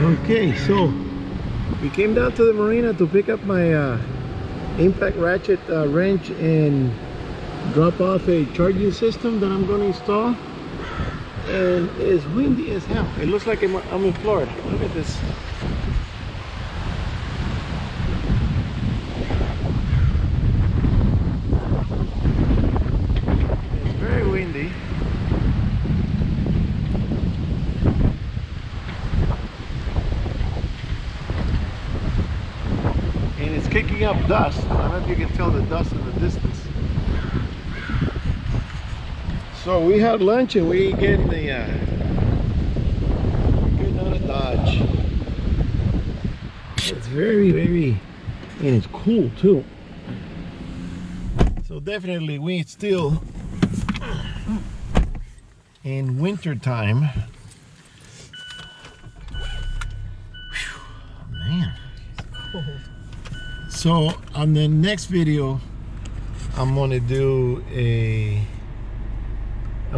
Okay, so we came down to the marina to pick up my impact ratchet wrench and drop off a charging system that I'm going to install. And it's windy as hell. It looks like I'm in Florida. Look at this. It's very windy. And it's kicking up dust. I don't know if you can tell the dust in the distance. So we had lunch and we getting the getting out of Dodge. It's very, and it's cool too. So definitely we still in winter time. Man, it's cold. So on the next video, I'm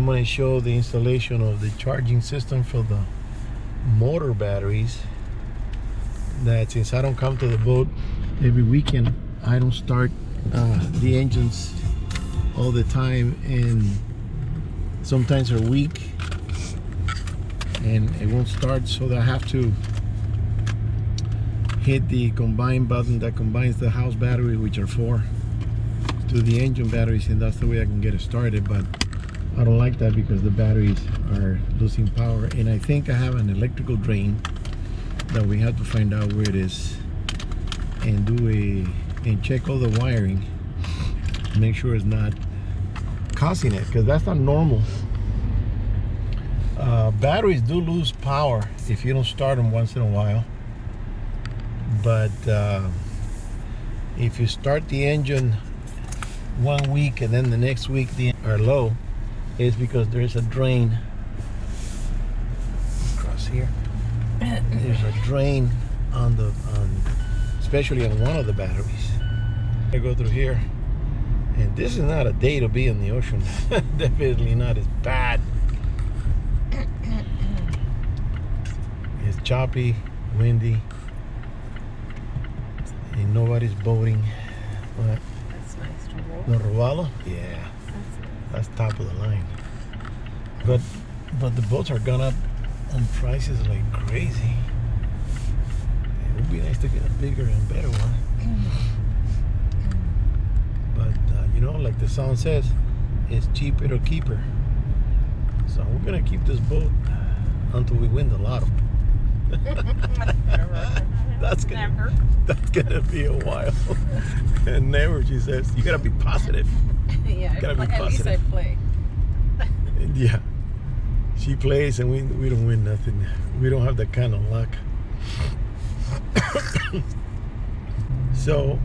gonna show the installation of the charging system for the motor batteries. That since I don't come to the boat every weekend, I don't start the engines all the time, and sometimes they're weak and it won't start, so that I have to hit the combine button that combines the house battery, which are 4, to the engine batteries, and that's the way I can get it started. But I don't like that because the batteries are losing power, and I think I have an electrical drain that we have to find out where it is and and check all the wiring, make sure it's not causing it, because that's not normal. Batteries do lose power if you don't start them once in a while, but if you start the engine 1 week and then the next week they are low, it's because there's a drain across here. There's a drain on especially on one of the batteries. I go through here, and this is not a day to be in the ocean. Definitely not. It's bad. It's choppy, windy, and nobody's boating. But that's nice to roll. No robalo? Yeah, that's top of the line. But the boats are gone up on prices like crazy. It would be nice to get a bigger and better one. But you know, like the song says, it's cheaper to keep her. So we're gonna keep this boat until we win the lotto. That's gonna be a while. And never, she says, you gotta be positive. Yeah, gotta be at least I play. Yeah, she plays and we don't win nothing. We don't have that kind of luck. So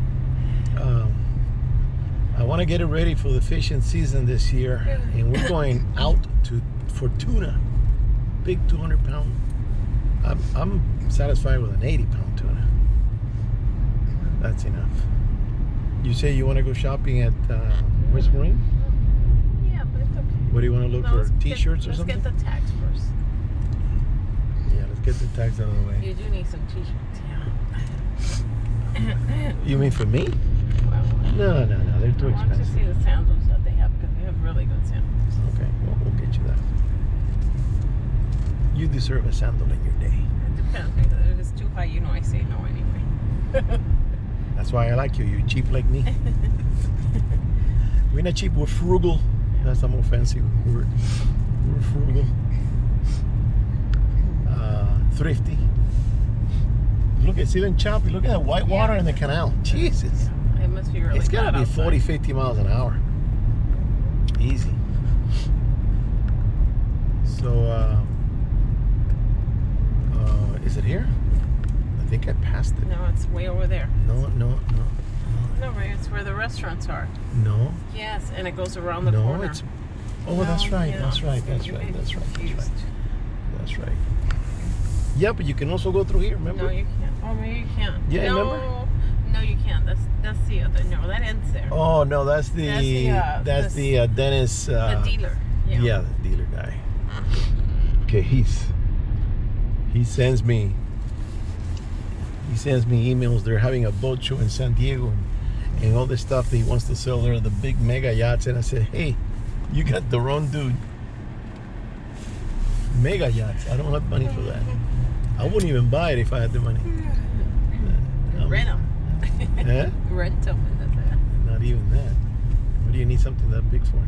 I want to get it ready for the fishing season this year, and we're going out for tuna, big 200-pound. I'm satisfied with an 80-pound tuna. That's enough. You say you want to go shopping at West Marine? Yeah, but it's okay. What do you want to look for? T-shirts or something? Let's get the tags first. Yeah, let's get the tags out of the way. You do need some t-shirts, yeah. You mean for me? Well, No, they're too I want to expensive. see the sandals that they have, because they have really good sandals. Okay, well, we'll get you that. You deserve a sandal in your day. It depends, because if it's too high, you know I say no anyway. That's why I like you. You're cheap like me. We're not cheap, we're frugal. That's a more fancy word. We're frugal. Thrifty. Look at Sealand Choppy. Look at that white water in the canal. Jesus. It must be really It's got to be bad 40, outside. 50 miles an hour. Easy. So, is it here? I think I passed it. No, it's way over there. No. No, right, it's where the restaurants are. No. Yes, and it goes around the No, corner. it's. Oh, No, that's right. yeah. That's right. That's You right. may be That's right. That's right. confused. That's right. Yeah, but you can also go through here. Remember? No, you can't. Oh, maybe you can't. Yeah, no, remember? No, you can't. That's the other. No, that ends there. Oh no, that's the Dennis. The dealer. Yeah, the dealer guy. Okay, he sends me He sends me emails. They're having a boat show in San Diego and all this stuff that he wants to sell there, the big mega yachts. And I said, hey, you got the wrong dude. Mega yachts. I don't have money for that. I wouldn't even buy it if I had the money. Rent them. Eh? Rent them. Not even that. What do you need something that big for?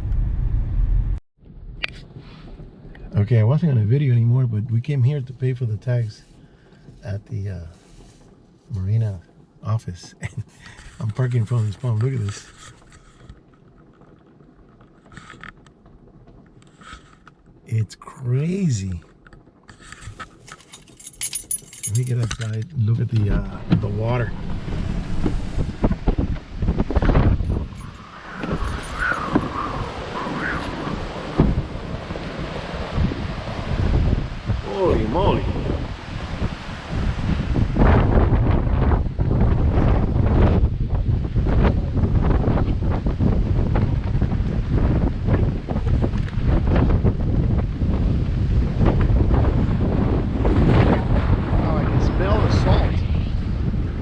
Okay, I wasn't on a video anymore, but we came here to pay for the tags at the marina office. I'm parking in front of this pond. Look at this. It's crazy. Let me get outside and look at the water. Holy moly.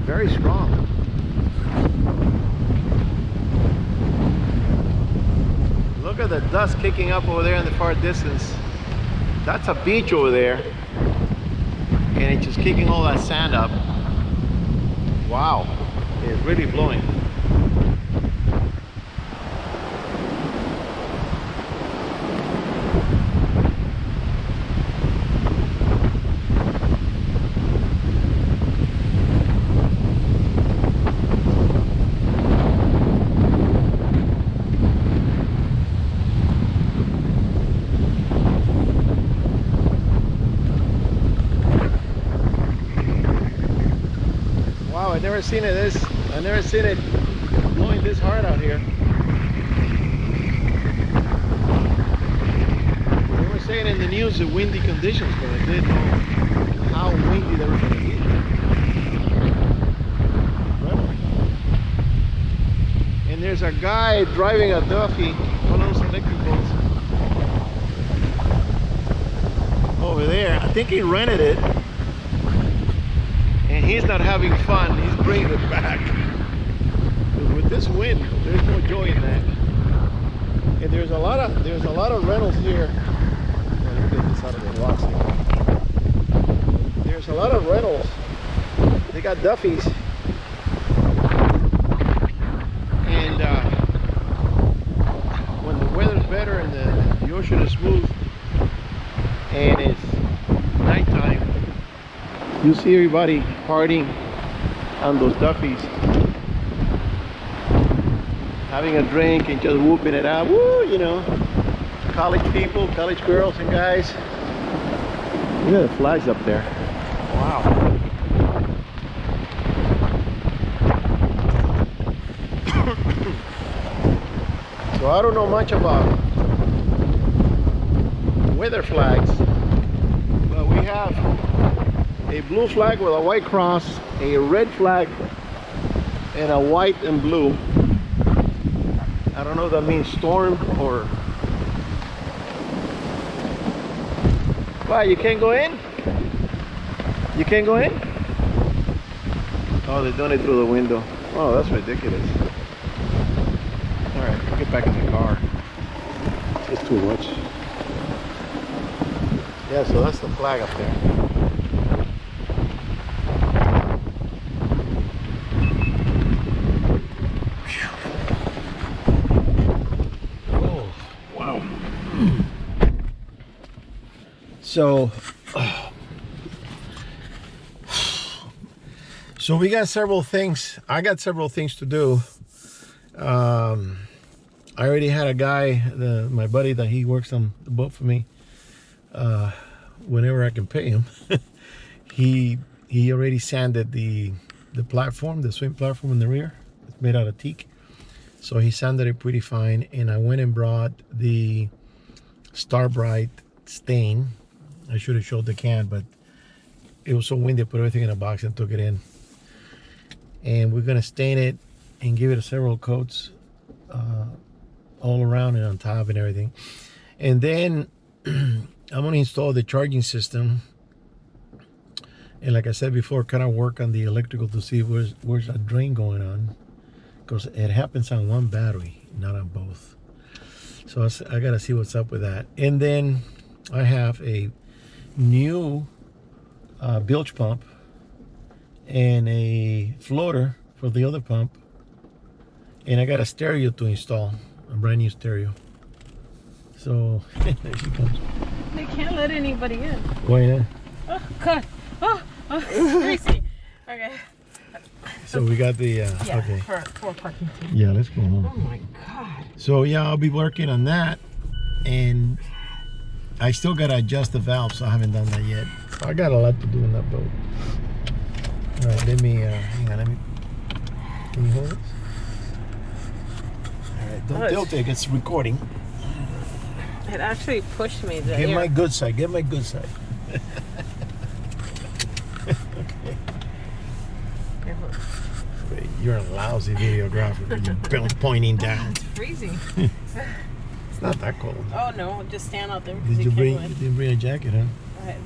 Very strong. Look at the dust kicking up over there in the far distance. That's a beach over there. And it's just kicking all that sand up. Wow. It's really blowing. I've never seen it blowing this hard out here. They were saying in the news the windy conditions, but I didn't know how windy they were going to be. Incredible. And there's a guy driving a Duffy, one of those electric boats, over there. I think he rented it. And he's not having fun, he's bringing it back. Because with this wind, there's no joy in that. And there's a lot of rentals here. Let me get this out of the rocks here. There's a lot of rentals. They got Duffys. And when the weather's better and the ocean is smooth and it's nighttime, you see everybody partying on those Duffys, having a drink and just whooping it out. Woo, you know, college people, college girls and guys. Look at the flags up there. Wow. So I don't know much about weather flags, but we have a blue flag with a white cross, a red flag, and a white and blue. I don't know if that means storm or... Why, you can't go in? You can't go in? Oh, they're doing it through the window. Oh, that's ridiculous. Alright, we'll get back in the car. It's too much. Yeah, so that's the flag up there. So we got several things. I got several things to do. I already had a guy, my buddy, that he works on the boat for me. Whenever I can pay him, he already sanded the platform, the swing platform in the rear. It's made out of teak, so he sanded it pretty fine. And I went and brought the Starbright stain. I should have showed the can, but it was so windy. I put everything in a box and took it in. And we're gonna stain it and give it several coats all around and on top and everything. And then I'm gonna install the charging system And like I said before, kind of work on the electrical to see where's a drain going on, because it happens on one battery, not on both. So I gotta see what's up with that. And then I have a new bilge pump and a floater for the other pump, and I got a stereo to install, a brand new stereo. So there she comes. They can't let anybody in. Why not? Oh God. Oh, crazy. Okay. So we got the Yeah. okay. For parking. Yeah, let's go home. Oh my God. So yeah, I'll be working on that, and I still gotta adjust the valve, so I haven't done that yet. So I got a lot to do in that boat. All right, let me hang on. Let me. Can you hold this? All right, don't tilt it. It's recording. It actually pushed me there. Get my good side. Get my good side. Okay. Wait, you're a lousy videographer. You're pointing down. It's freezing. It's not that cold. Oh no, just stand out there. because Did you can't bring? go in. You didn't bring a jacket, huh?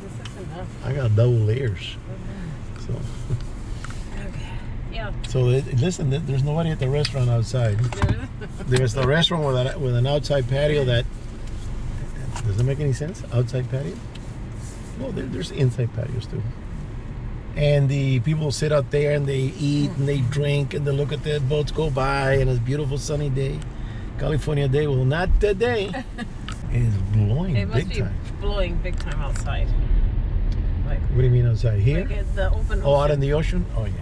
This is enough. I got double layers. So, Okay. Yeah. so listen. There's nobody at the restaurant outside. There's the restaurant with an outside patio that doesn't make any sense. Outside patio. Well, there's inside patios too. And the people sit out there and they eat and they drink and they look at the boats go by and it's a beautiful sunny day, California day. Well, not today. It's blowing It must big be time. blowing big time outside. Like, What do you mean outside here? like at the open Oh, out ocean. in the ocean? Oh yeah.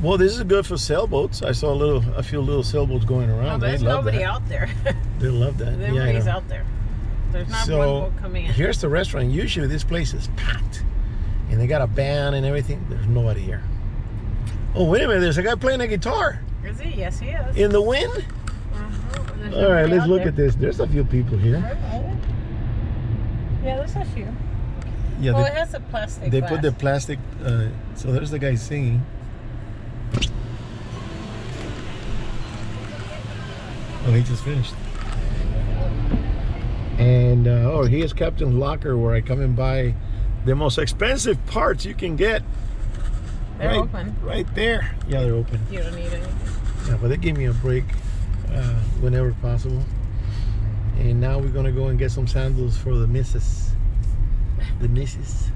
Well, this is good for sailboats. I saw a few little sailboats going No, around. but They there's love nobody that. out there. They love that. Yeah, I Everybody's know. out there. There's not one So boat coming in. here's the restaurant. Usually this place is packed, and they got a band and everything. There's nobody here. Oh wait a minute! There's a guy playing a guitar Is he? Yes, he is. in the wind. There's All right, nobody let's out look there. at this. There's a few people here. Yeah, there's a few. Yeah, Well, it has a plastic they glass. put the plastic. So there's the guy singing. Oh, he just finished. And here's Captain's Locker, where I come and buy the most expensive parts you can get. They're right, open. right there. Yeah, they're open. You don't need anything. Yeah, but they gave me a break whenever possible. And now we're gonna go and get some sandals for the missus. The missus.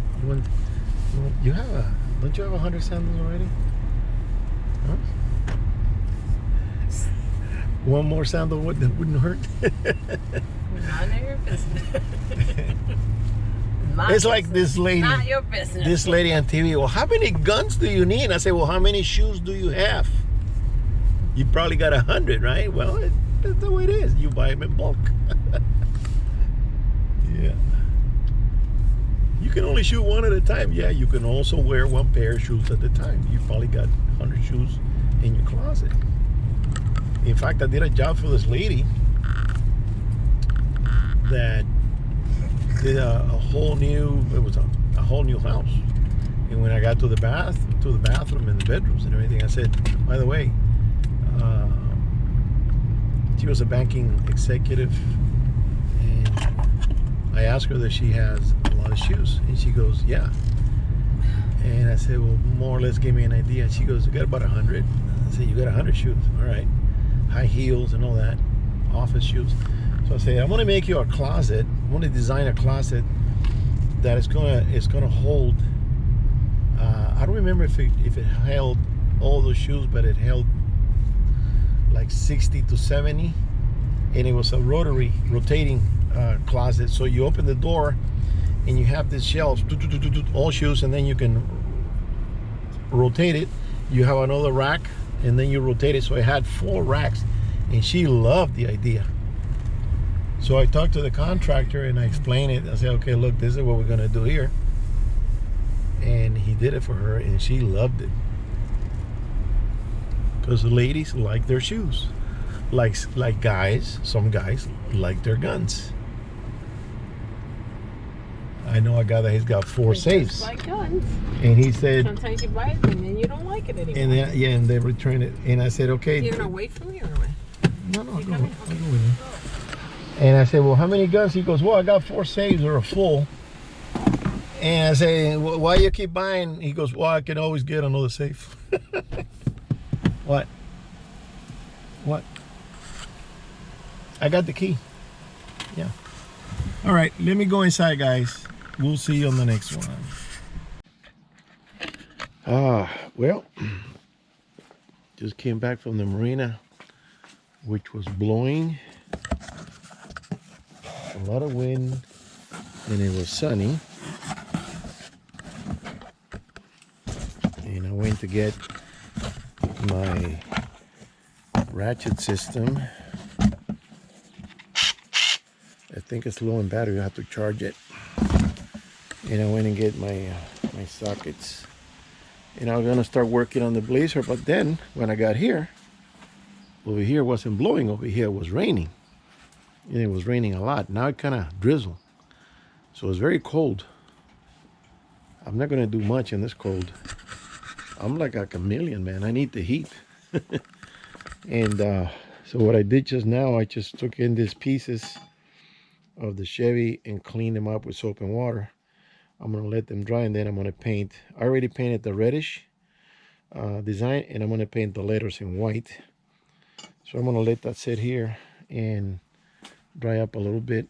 You have don't you have 100 sandals already? Huh? One more sandal wouldn't hurt. None of your business. It's like this lady. Not your business. This lady on TV. Well, how many guns do you need? I say, well, how many shoes do you have? You probably got 100, right? Well, that's the way it is. You buy them in bulk. Yeah. You can only shoot one at a time. Yeah, you can also wear one pair of shoes at a time. You probably got 100 shoes in your closet. In fact, I did a job for this lady that did a whole new. It was a whole new house. And when I got to the bathroom and the bedrooms and everything, I said, by the way, she was a banking executive, and I asked her that she has a lot of shoes, and she goes, yeah. And I said, well, more or less give me an idea. And she goes, you got about 100. I said, you got 100 shoes, all right. High heels and all that, office shoes. So I say, I'm gonna make you a closet. I'm gonna design a closet that is gonna hold. I don't remember if it held all those shoes, but it held like 60 to 70, and it was a rotating closet. So you open the door, and you have these shelves, all shoes, and then you can rotate it. You have another rack, and then you rotate it. So I had 4 racks, and she loved the idea. So I talked to the contractor and I explained it. I said, okay, look, this is what we're gonna do here. And he did it for her, and she loved it. Because the ladies like their shoes. Like guys, some guys like their guns. I know a guy that he's got 4 safes. Like guns. And he said, Sometimes you buy it and then you don't like it anymore. and then, yeah, and they return it. And I said, okay. You're gonna wait for me or what? No, I'll go with you. And I said, well, how many guns? He goes, well, I got 4 safes that are full. And I say, why you keep buying? He goes, well, I can always get another safe. What? What? I got the key. Yeah. All right, let me go inside, guys. We'll see you on the next one. Well, just came back from the marina, which was blowing a lot of wind, and it was sunny. And I went to get my ratchet system. I think it's low in battery. I have to charge it. And I went and get my my sockets. And I was gonna start working on the Blazer, but then when I got here, over here wasn't blowing. Over here it was raining, and it was raining a lot. Now it kind of drizzled, so it's very cold. I'm not gonna do much in this cold. I'm like a chameleon, man. I need the heat. And so what I did just now, I just took in these pieces of the Chevy and cleaned them up with soap and water. I'm gonna let them dry, and then I'm gonna paint. I already painted the reddish design, and I'm gonna paint the letters in white. So I'm gonna let that sit here and dry up a little bit.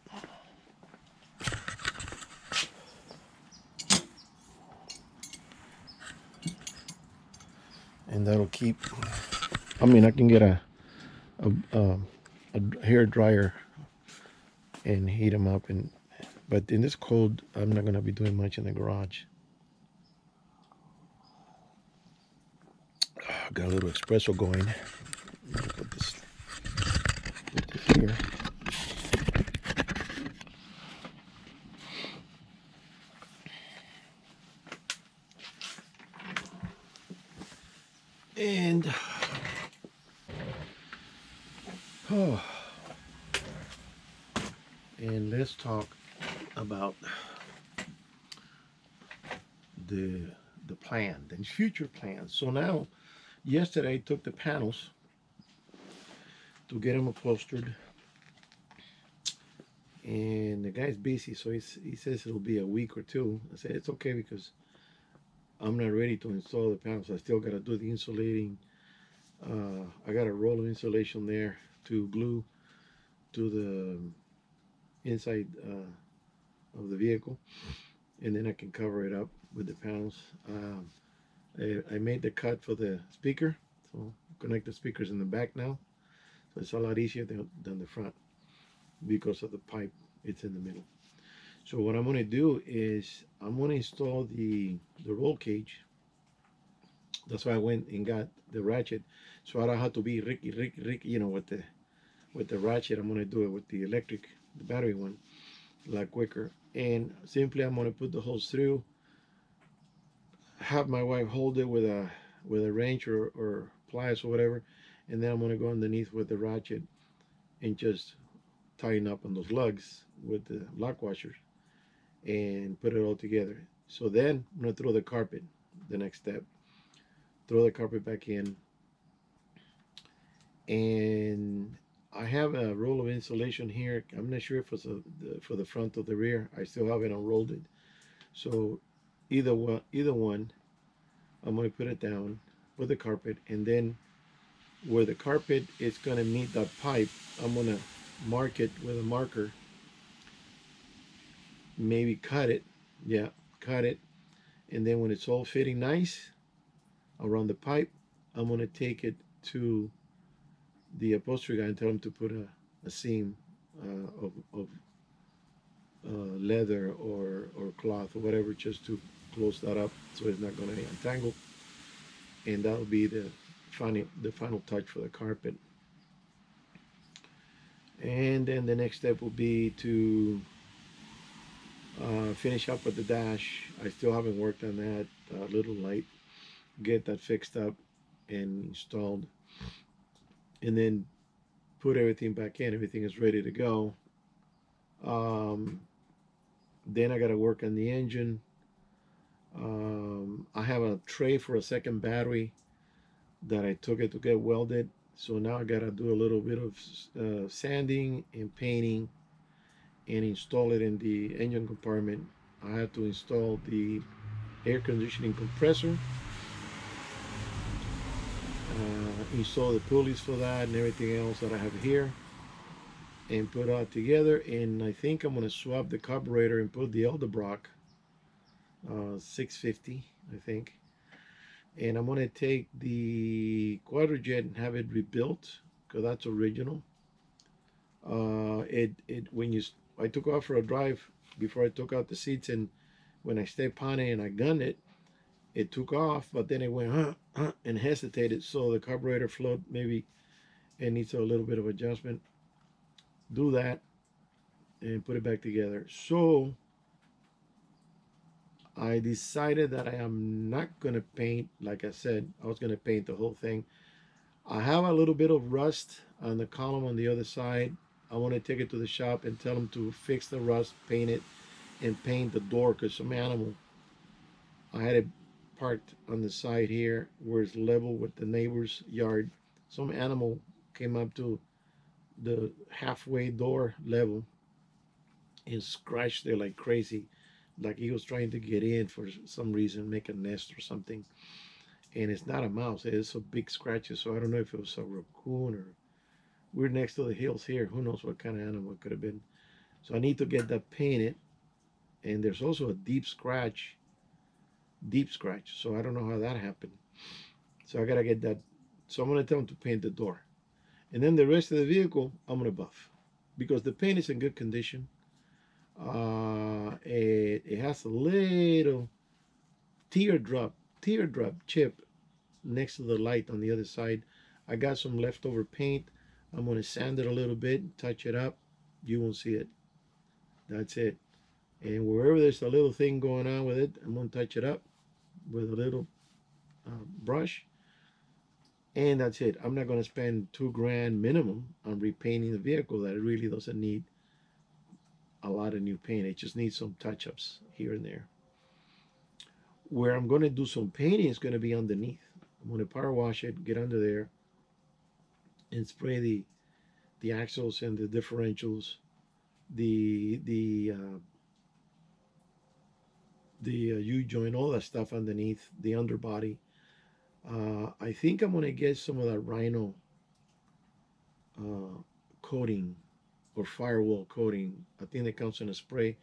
And that'll keep, I mean, I can get a hair dryer and heat them up, and but in this cold, I'm not gonna be doing much in the garage. Got a little espresso going. Put this here. And and let's talk about the plan, the future plans. So now, yesterday I took the panels to get them upholstered, and the guy's busy, so he says it'll be a week or two. I said it's okay because I'm not ready to install the panels. I still got to do the insulating. I got a roll of insulation there to glue to the inside of the vehicle, and then I can cover it up with the panels. I made the cut for the speaker, so connect the speakers in the back now, so it's a lot easier than the front because of the pipe. It's in the middle. So what I'm going to do is I'm going to install the roll cage. That's why I went and got the ratchet, so I don't have to be Ricky, you know, with the ratchet. I'm going to do it with the electric, the battery one, a lot quicker. And simply I'm going to put the hose through, have my wife hold it with a wrench or pliers or whatever, and then I'm going to go underneath with the ratchet and just tighten up on those lugs with the lock washers and put it all together. So then I'm going to throw the carpet, the next step. Throw the carpet back in, and I have a roll of insulation here. I'm not sure if it's for the front or the rear. I still haven't unrolled it. So either one, I'm going to put it down, put the carpet, and then where the carpet is going to meet that pipe, I'm going to mark it with a marker. Maybe cut it. Yeah, cut it. And then when it's all fitting nice around the pipe, I'm going to take to the upholstery guy and tell him to put a seam of leather or cloth or whatever, just to close that up so it's not going to entangle. And that'll be the final touch for the carpet. And then the next step will be to finish up with the dash. I still haven't worked on that. Little light. Get that fixed up and installed, and then put everything back in. Everything is ready to go. Then I got to work on the engine. I have a tray for a second battery that I took it to get welded, so now I got to do a little bit of sanding and painting and install it in the engine compartment I have to install the air conditioning compressor, install the pulleys for that and everything else that I have here, and put it all together. And I think I'm going to swap the carburetor and put the Eldebrock 650, I think. And I'm going to take the Quadrajet and have it rebuilt because that's original. When I took off for a drive before I took out the seats, and when I stepped on it and I gunned it, it took off, but then it went and hesitated. So the carburetor float, maybe it needs a little bit of adjustment. Do that and put it back together. So I decided that I am not gonna paint. Like I said, I was gonna paint the whole thing. I have a little bit of rust on the column on the other side. I want to take it to the shop and tell them to fix the rust, paint it, and paint the door, because some animal, I had it parked on the side here where it's level with the neighbor's yard. Some animal came up to the halfway door level and scratched there like crazy, like he was trying to get in for some reason, make a nest or something. And it's not a mouse, it's a big scratches. So I don't know if it was a raccoon, or we're next to the hills here, who knows what kind of animal it could have been. So I need to get that painted. And there's also a deep scratch. So I don't know how that happened. So I gotta get that. So I'm gonna tell him to paint the door, and then the rest of the vehicle I'm gonna buff, because the paint is in good condition. It has a little teardrop chip next to the light on the other side. I got some leftover paint. I'm gonna sand it a little bit, touch it up. You won't see it. That's it. And wherever there's a little thing going on with it, I'm gonna touch it up with a little brush, and that's it. I'm not gonna spend $2,000 minimum on repainting the vehicle that it really doesn't need a lot of new paint. It just needs some touch-ups here and there. Where I'm gonna do some painting is gonna be underneath. I'm gonna power wash it, get under there, and spray the axles and the differentials, the U-joint, all that stuff underneath, the underbody. I think I'm gonna get some of that Rhino coating or firewall coating. I think that comes in a spray,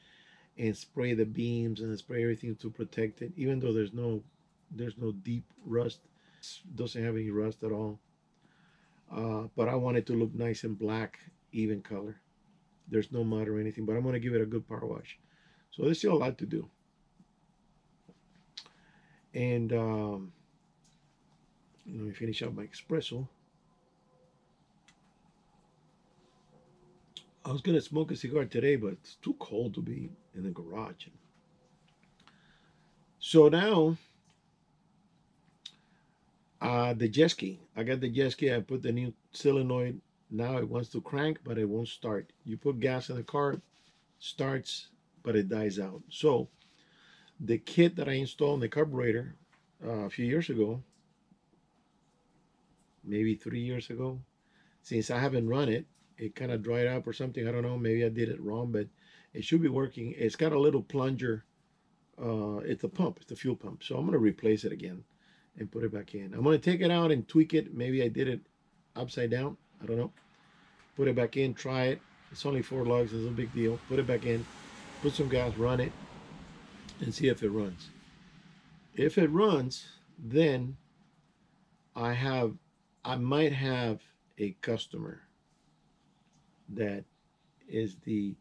and spray the beams and spray everything to protect it. Even though there's no deep rust, it doesn't have any rust at all. But I want it to look nice and black, even color. There's no mud or anything, but I'm gonna give it a good power wash. So there's still a lot to do. And let me finish up my espresso. I was gonna smoke a cigar today, but it's too cold to be in the garage. So now, the jet ski. I got the jet ski. I put the new solenoid. Now it wants to crank, but it won't start. You put gas in the car, starts, but it dies out. So the kit that I installed in the carburetor a few years ago, maybe 3 years ago, since I haven't run it, it kind of dried up or something. I don't know. Maybe I did it wrong, but it should be working. It's got a little plunger. It's a pump. It's the fuel pump. So I'm going to replace it again and put it back in. I'm going to take it out and tweak it. Maybe I did it upside down. I don't know. Put it back in. Try it. It's only 4 lugs. It's no big deal. Put it back in. Put some gas. Run it. And see if it runs. If it runs, then I might have a customer that is the,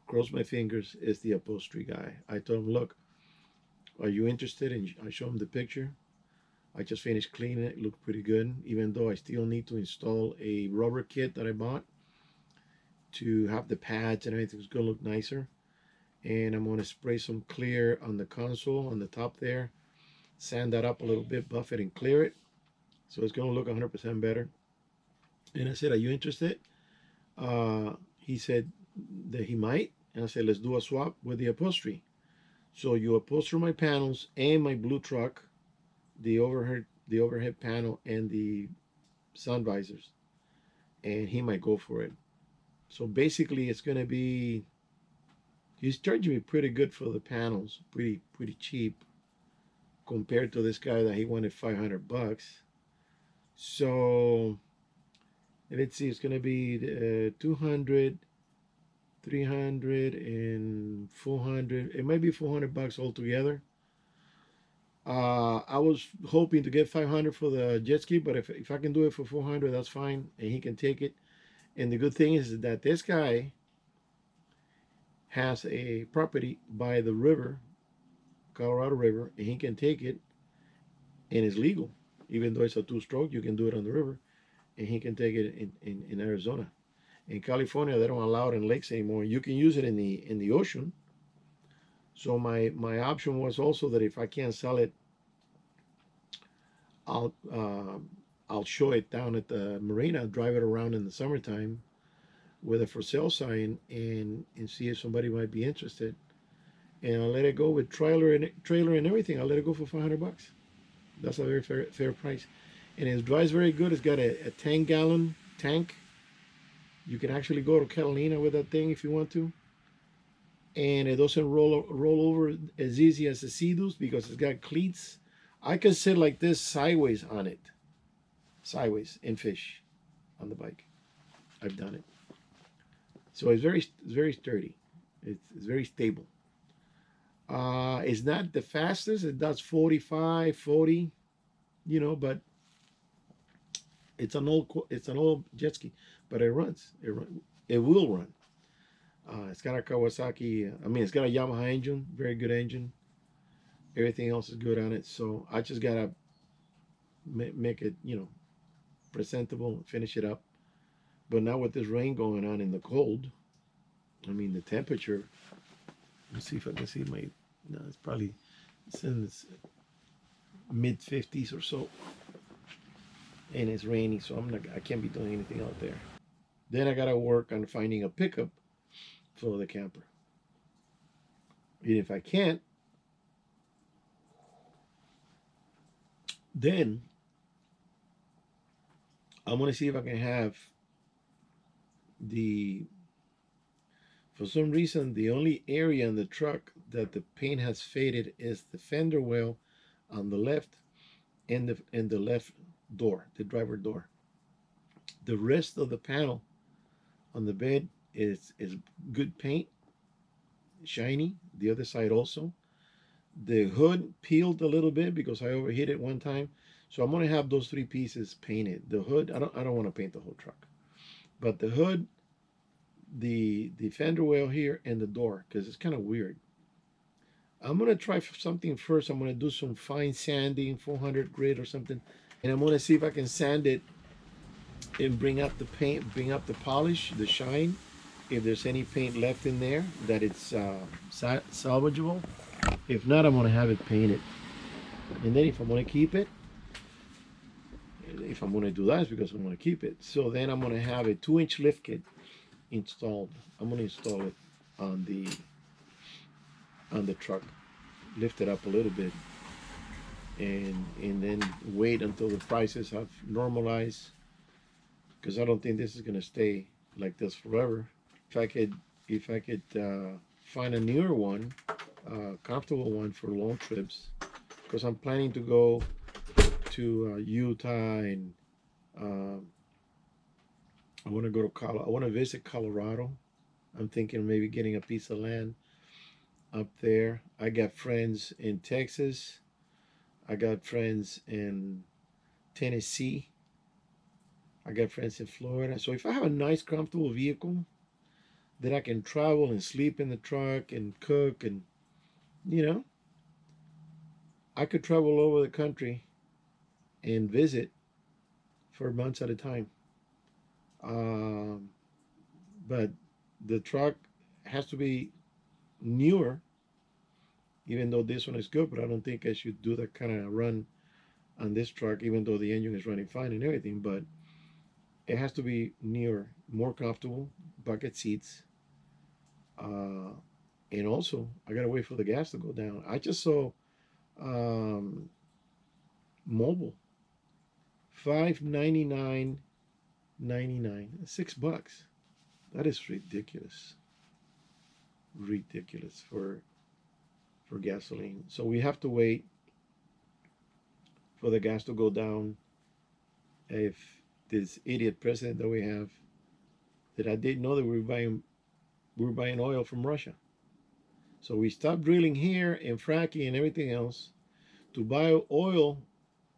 cross my fingers, is the upholstery guy. I told him, look, are you interested? And I show him the picture. I just finished cleaning it. It looked pretty good, even though I still need to install a rubber kit that I bought to have the pads and everything's gonna look nicer. And I'm gonna spray some clear on the console on the top there, sand that up a little bit, buff it and clear it, so it's gonna look 100% better. And I said, are you interested? He said that he might, and I said, let's do a swap with the upholstery. So you upholster my panels and my blue truck, the overhead panel and the sun visors, and he might go for it. So basically, it's gonna be, He's charging me pretty good for the panels, pretty cheap compared to this guy that he wanted $500. So let's see, it's gonna be 200, 300, and 400. It might be $400 altogether. I was hoping to get 500 for the jet ski, but if I can do it for 400, that's fine, and he can take it. And the good thing is that this guy has a property by the river, Colorado River, and he can take it, and it's legal. Even though it's a two-stroke, you can do it on the river, and he can take it in Arizona. In California, they don't allow it in lakes anymore. You can use it in the ocean. So my option was also that if I can't sell it, I'll show it down at the marina, drive it around in the summertime with a for sale sign, and see if somebody might be interested. And I'll let it go with trailer and everything. I'll let it go for $500. That's a very fair price. And it drives very good. It's got a 10-gallon tank. You can actually go to Catalina with that thing if you want to. And it doesn't roll over as easy as the Sea-Doos because it's got cleats. I can sit like this sideways on it. Sideways and fish on the bike. I've done it. So it's very sturdy. It's very stable. It's not the fastest. It does 45, 40, but it's an old jet ski, but it runs. It will run. It's got a Kawasaki. It's got a Yamaha engine, very good engine. Everything else is good on it. So I just gotta make it, presentable, finish it up. But now with this rain going on in the cold, the temperature. Let's see if I can see my. No, it's probably in its mid-50s or so, and it's raining, so I can't be doing anything out there. Then I gotta work on finding a pickup for the camper. And if I can't, then I'm gonna see if I can have for some reason, the only area in the truck that the paint has faded is the fender well on the left and the left door, the driver door. The rest of the panel on the bed is good paint, shiny. The other side also. The hood peeled a little bit because I overheated it one time. So I'm gonna have those three pieces painted. The hood, I don't want to paint the whole truck, but the hood, the fender well here, and the door, because it's kind of weird. I'm gonna try something first. I'm gonna do some fine sanding, 400 grit or something, and I'm gonna see if I can sand it and bring up the paint, bring up the polish, the shine. If there's any paint left in there that it's salvageable. If not, I'm gonna have it painted. And then if I'm gonna keep it, if I'm gonna do that, it's because I'm gonna keep it. So then I'm gonna have a 2-inch lift kit installed. I'm gonna install it on the truck, lift it up a little bit, and then wait until the prices have normalized, because I don't think this is gonna stay like this forever. If I could find a newer one, comfortable one for long trips, because I'm planning to go to Utah, and I want to go to I want to visit Colorado. I'm thinking maybe getting a piece of land up there. I got friends in Texas. I got friends in Tennessee. I got friends in Florida. So if I have a nice, comfortable vehicle that I can travel and sleep in the truck and cook, and I could travel all over the country and visit for months at a time. But the truck has to be newer, even though this one is good, but I don't think I should do that kind of run on this truck, even though the engine is running fine and everything. But it has to be newer, more comfortable, bucket seats. And also, I gotta wait for the gas to go down. I just saw Mobile, $5.99.99, $6. That is ridiculous. ridiculous for gasoline. So we have to wait for the gas to go down. If this idiot president that we have, that I didn't know that we were buying oil from Russia. So we stopped drilling here and fracking and everything else to buy oil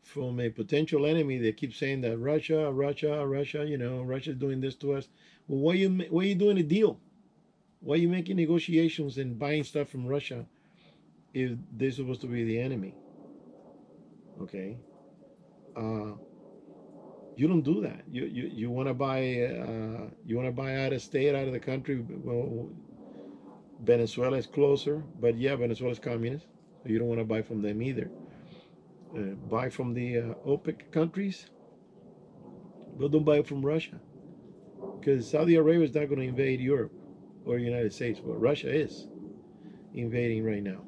from a potential enemy that keeps saying that Russia, Russia's doing this to us. Well, why are you doing a deal? Why are you making negotiations and buying stuff from Russia if they're supposed to be the enemy? Okay, you don't do that. You want to buy out of state, out of the country. Well, Venezuela is closer, but yeah, Venezuela is communist, so you don't want to buy from them either. Buy from the OPEC countries, but don't buy from Russia, because Saudi Arabia is not going to invade Europe or the United States. Well, Russia is invading right now.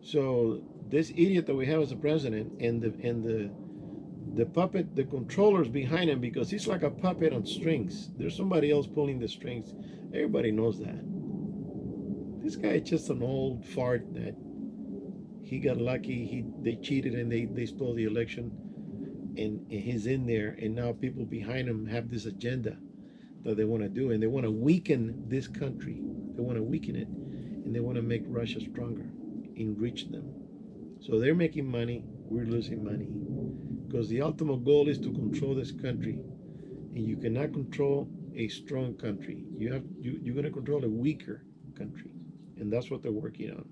So this idiot that we have as a president, and the puppet, the controllers behind him, because he's like a puppet on strings. There's somebody else pulling the strings. Everybody knows that. This guy is just an old fart that he got lucky. They cheated and they stole the election, and he's in there. And now people behind him have this agenda that they want to do, and they want to weaken this country. They want to weaken it, and they want to make Russia stronger, enrich them. So they're making money. We're losing money, because the ultimate goal is to control this country, and you cannot control a strong country. You're going to control a weaker country, and that's what they're working on.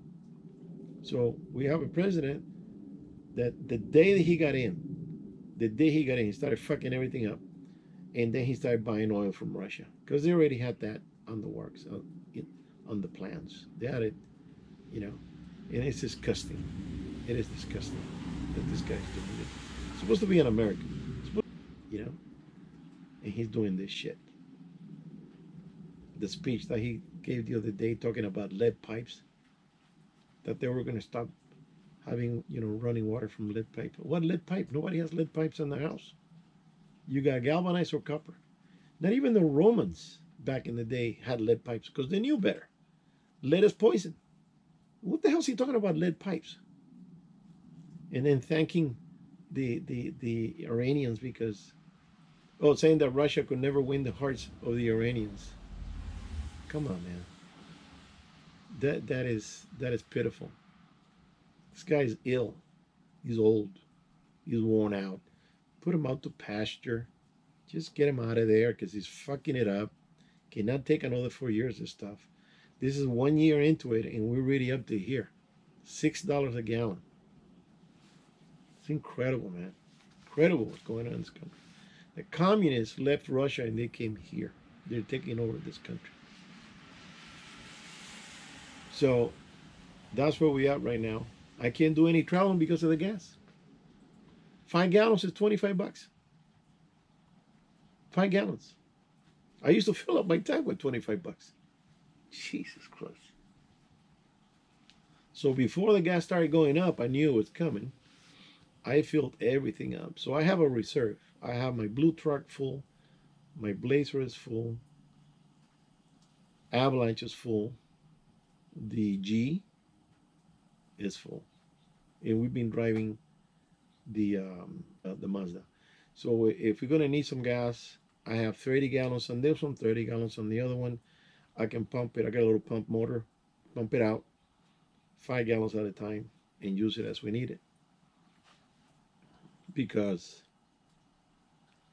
So we have a president that the day that he got in, he started fucking everything up, and then he started buying oil from Russia, because they already had that on the works, on the plans. They had it, and it's disgusting. It is disgusting that this guy's doing it. It's supposed to be an American, and he's doing this shit. The speech that he gave the other day talking about lead pipes, that they were going to stop having, running water from lead pipe. What lead pipe? Nobody has lead pipes in their house. You got galvanized or copper. Not even the Romans back in the day had lead pipes, because they knew better. Lead is poison. What the hell is he talking about, lead pipes? And then thanking the Iranians because, saying that Russia could never win the hearts of the Iranians. Come on, man. That is pitiful. This guy's ill. He's old. He's worn out. Put him out to pasture. Just get him out of there, because he's fucking it up. Cannot take another 4 years of stuff. This is 1 year into it, and we're already up to here. $6 a gallon. It's incredible, man. Incredible what's going on in this country. The communists left Russia and they came here. They're taking over this country. So that's where we are right now. I can't do any traveling because of the gas. 5 gallons is $25. 5 gallons. I used to fill up my tank with $25. Jesus Christ. So before the gas started going up, I knew it was coming. I filled everything up. So I have a reserve. I have my blue truck full. My Blazer is full. Avalanche is full. The G is full. And we've been driving the Mazda. So if we're going to need some gas, I have 30 gallons on this one, 30 gallons on the other one. I can pump it. I got a little pump motor. Pump it out 5 gallons at a time and use it as we need it. Because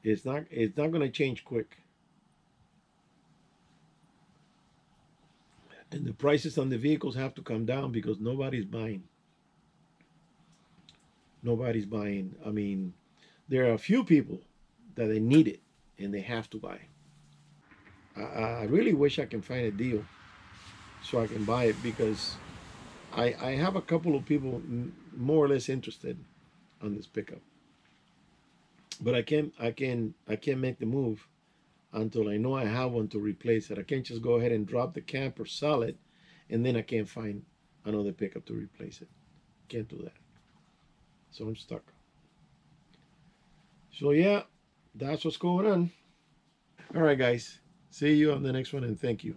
it's not going to change quick. And the prices on the vehicles have to come down, because nobody's buying. Nobody's buying. I mean, there are a few people that they need it and they have to buy. I really wish I can find a deal so I can buy it, because I have a couple of people more or less interested on this pickup. But I can't make the move until I know I have one to replace it. I can't just go ahead and drop the camp or sell it, and then I can't find another pickup to replace it. Can't do that. So I'm stuck. So yeah, that's what's going on. All right, guys. See you on the next one, and thank you.